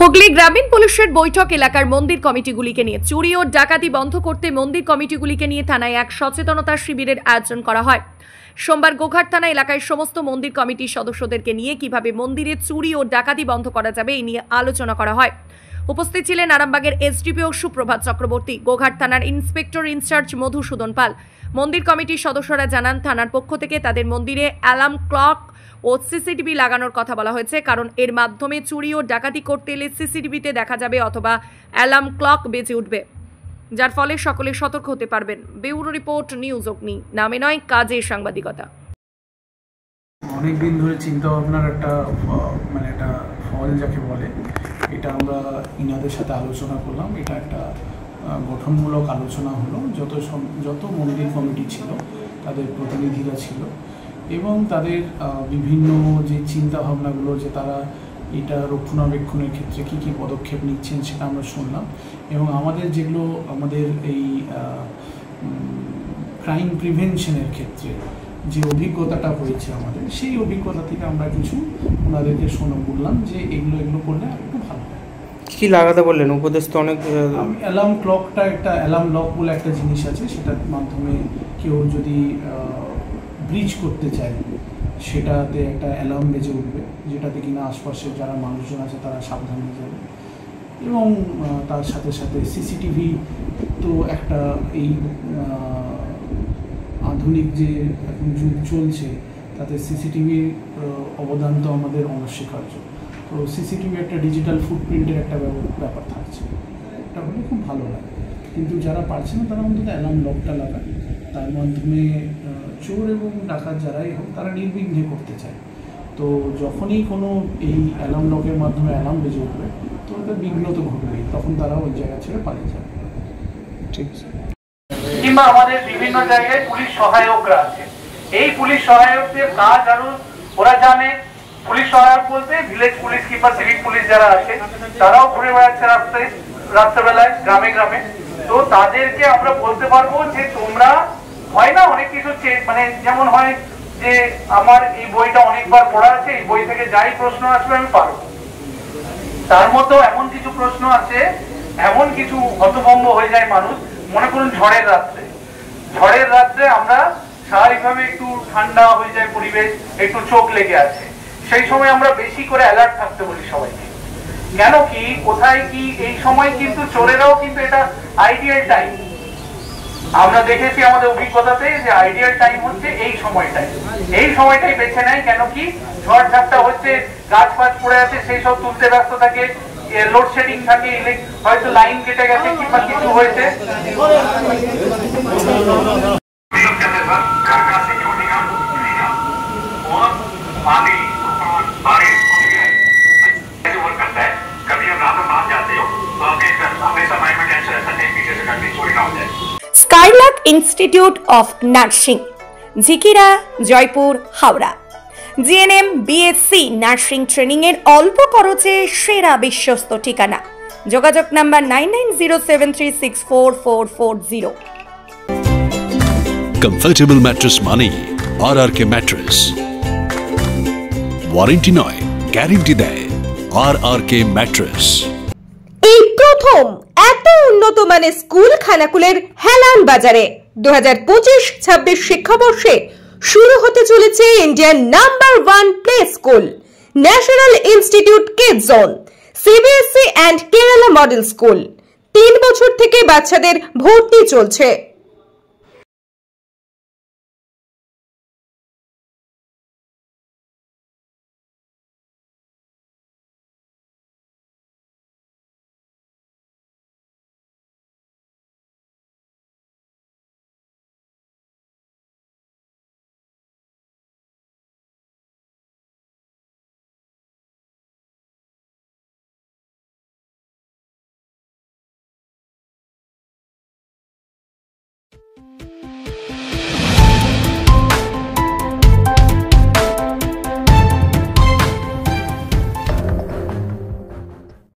হুগলি গ্রামীণ পুলিশের বৈঠক এলাকার মন্দির কমিটিগুলিকে নিয়ে চুরি ও ডাকাতি বন্ধ করতে মন্দির কমিটিগুলিকে নিয়ে থানায় এক সচেতনতা শিবিরের আয়োজন করা হয়। সোমবার গোঘাট থানা এলাকায় সমস্ত মন্দির কমিটির সদস্যদেরকে নিয়ে কিভাবে মন্দিরে চুরি ও ডাকাতি বন্ধ করা যাবে এই নিয়ে আলোচনা করা হয়। উপস্থিত ছিলেন আরামবাগের এসডিপিও সুপ্রভাত চক্রবর্তী, গোঘাট থানার ইন্সপেক্টর ইনচার্জ মধুসূদন পাল। মন্দির কমিটির সদস্যরা জানান, থানার পক্ষ থেকে তাদের মন্দিরে অ্যালার্ম ক্লক ও সিসিটিভি লাগানোর কথা বলা হয়েছে, কারণ এর মাধ্যমে চুরি ও ডাকাতি করতে এলে সিসিটিভিতে দেখা যাবে অথবা অ্যালার্ম ক্লক বেজে উঠবে, যার ফলে সকলে সতর্ক হতে পারবেন। ব্যুরো রিপোর্ট, নিউজ অগ্নি। নামে নয়, কাজে সাংবাদিকতা। অনেকদিন ধরে চিন্তা ভাবনার একটা ফল যাকে বলে, এটা আমরা ইনাদের সাথে আলোচনা করলাম। এটা একটা গঠনমূলক আলোচনা হলো। যত মন্দির কমিটি ছিল তাদের প্রতিনিধিরা ছিল এবং তাদের বিভিন্ন যে চিন্তা ভাবনাগুলো, যে তারা এটা রক্ষণাবেক্ষণের ক্ষেত্রে কী কী পদক্ষেপ নিচ্ছেন সেটা আমরা শুনলাম। এবং আমাদের যেগুলো আমাদের এই ক্রাইম প্রিভেনশনের ক্ষেত্রে যে অভিজ্ঞতাটা হয়েছে আমাদের, সেই অভিজ্ঞতা থেকে আমরা কিছু ওনাদেরকে বললাম যে এগুলো করলে একটু ভালো হয়। কী লাগাতে বললেন? উপদেশ তো অনেক। অ্যালার্ম ক্লকটা, একটা অ্যালার্ম লক বলে একটা জিনিস আছে, সেটার মাধ্যমে কেউ যদি ব্রিজ করতে চায় সেটাতে একটা অ্যালার্ম বেজে উঠবে, যেটাতে কিনা আশপাশের যারা মানুষজন আছে তারা সাবধান হয়ে যাবে। এবং তার সাথে সাথে সিসিটিভি তো একটা এই আধুনিক যে এখন যুগ চলছে তাতে সিসিটিভির অবদান তো আমাদের অনস্বীকার্য। তো সিসিটিভি একটা ডিজিটাল ফুটপ্রিন্টের একটা ব্যাপার থাকছে, এটা হলে খুব ভালো লাগে। কিন্তু যারা পারছে না তারা অন্তত অ্যালার্ম লকটা লাগায়, তার মাধ্যমে চোর এবং ডাকাত যারাই হোক তারা নির্বিঘ্নে করতে চায়। তো যখনই কোনো এই অ্যালার্ম লকের মাধ্যমে অ্যালার্ম বেজে উঠবে তো ওটা বিঘ্ন তো ঘটবেই, তখন তারা ওই জায়গা ছেড়ে পালিয়ে যাবে। ঠিক আছে। কিংবা আমাদের বিভিন্ন জায়গায় পুলিশ সহায়করা আছে, এই পুলিশ সহায়কদের কাজ আরো ওরা জানে। পুলিশ সহায়ক বলতে ভিলেজ পুলিশ কিংবা সিভিক পুলিশ যারা আছে তারাও ঘুরে বেড়াচ্ছে রাত্রেবেলায় গ্রামে গ্রামে। তো তাদেরকে আমরা বলতে পারবো যে তোমরা, হয় না অনেক কিছু যেমন হয় যে আমার এই বইটা অনেকবার পড়া আছে, এই বই থেকে যাই প্রশ্ন আসবে আমি পারবো। তার মতো এমন কিছু প্রশ্ন আছে, এমন কিছু হতভম্ব হয়ে যায় মানুষ। মনে করুন ঝড়ের রাত্রে আমরা স্বাভাবিকভাবে একটু ঠান্ডা হয়ে যায় পরিবেশ, একটু চোখ লেগে আছে, সেই সময় আমরা বেশি করে অ্যালার্ট থাকতে বলি সবাইকে। কেন কি, কোথায় কি, এই সময় কিন্তু চোরেরাও কিন্তু এটা আইডিয়াল টাইম। আমরা দেখেছি আমাদের অভিজ্ঞতাতে যে আইডিয়াল টাইম হচ্ছে এই সময়টাই বেছে নেয়। কেন কি, ঝড় ঝাপটা হচ্ছে, গাছ ফাছ পড়ে আছে, সেই সব তুলতে ব্যস্ত থাকে, লোডশেডিং থাকে, হয়তো লাইন কেটে গেছে কিংবা কিছু হয়েছে। Skylark institute of nursing, Jhikira, Jaipur, Howrah. GNM, BSc nursing training এর অল্প খরচে সেরা বিশ্বস্ত ঠিকানা। যোগাযোগ নাম্বার 9907364440। কমফর্টেবল ম্যাট্রেস মানে RRK ম্যাট্রেস। ওয়ারেন্টি নয়, গ্যারান্টি দেয় RRK ম্যাট্রেস। এই প্রথম এত উন্নত মানের স্কুল খানাকুলের হেলান বাজারে 2025-26 শিক্ষাবর্ষে শুরু হতে চলেছে Indian number 1 play school, national institute kids zone, CBSE and Kerala model school. 3 বছর থেকে বাচ্চাদের ভর্তি চলছে।